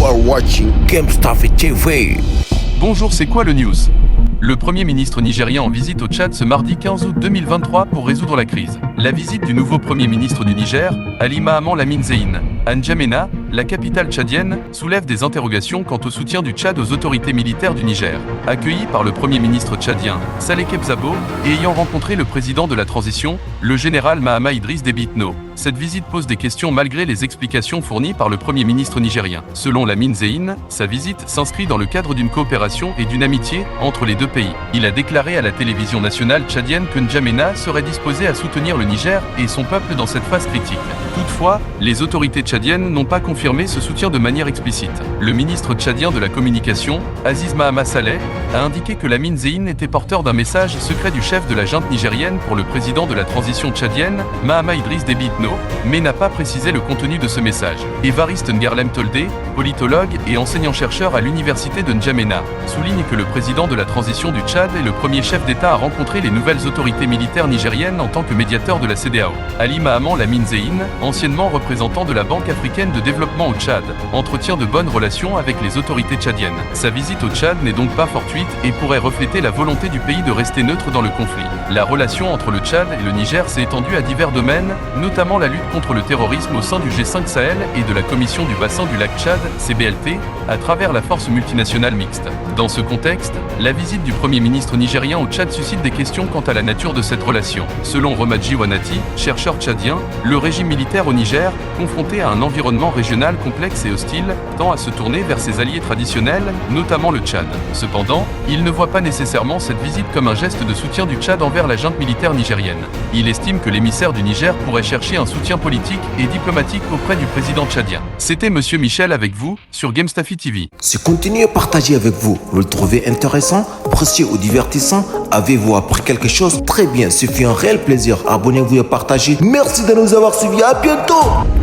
You are watching GameStuff TV. Bonjour, c'est quoi le news? Le Premier ministre nigérien en visite au Tchad ce mardi 15 août 2023 pour résoudre la crise. La visite du nouveau Premier ministre du Niger, Ali Mahaman Lamine Zein, à N'Djamena, la capitale tchadienne, soulève des interrogations quant au soutien du Tchad aux autorités militaires du Niger. Accueilli par le Premier ministre tchadien, Saleh Kebzabo, et ayant rencontré le président de la transition, le général Mahama Idriss Déby Itno, cette visite pose des questions malgré les explications fournies par le Premier ministre nigérien. Selon Lamine Zein, sa visite s'inscrit dans le cadre d'une coopération et d'une amitié entre les deux pays. Il a déclaré à la télévision nationale tchadienne que N'Djamena serait disposé à soutenir le Niger et son peuple dans cette phase critique. Toutefois, les autorités tchadiennes n'ont pas confirmé ce soutien de manière explicite. Le ministre tchadien de la communication, Aziz Mahama Saleh, a indiqué que Lamine Zein était porteur d'un message secret du chef de la junte nigérienne pour le président de la transition tchadienne, Mahama Idriss Déby Itno, mais n'a pas précisé le contenu de ce message. Évariste Ngerlem Toldé, politologue et enseignant-chercheur à l'université de N'Djamena, souligne que le président de la transition du Tchad est le premier chef d'État à rencontrer les nouvelles autorités militaires nigériennes en tant que médiateur de la CEDEAO. Ali Mahaman Lamine Zein, anciennement représentant de la Banque africaine de développement au Tchad, entretient de bonnes relations avec les autorités tchadiennes. Sa visite au Tchad n'est donc pas fortuite et pourrait refléter la volonté du pays de rester neutre dans le conflit. La relation entre le Tchad et le Niger s'est étendue à divers domaines, notamment la lutte contre le terrorisme au sein du G5 Sahel et de la Commission du bassin du lac Tchad, CBLT, à travers la force multinationale mixte. Dans ce contexte, la visite du Premier ministre nigérien au Tchad suscite des questions quant à la nature de cette relation. Selon Romadji Wanati, chercheur tchadien, le régime militaire au Niger, confronté à un environnement régional complexe et hostile, tend à se tourner vers ses alliés traditionnels, notamment le Tchad. Cependant, il ne voit pas nécessairement cette visite comme un geste de soutien du Tchad envers la junte militaire nigérienne. Il estime que l'émissaire du Niger pourrait chercher un soutien politique et diplomatique auprès du président tchadien. C'était Monsieur Michel avec vous, sur GameStuff TV. Ce contenu est partagé avec vous. Vous le trouvez intéressant, précieux ou divertissant? Avez-vous appris quelque chose? Très bien, ce fut un réel plaisir. Abonnez-vous et partagez. Merci de nous avoir suivis. À bientôt.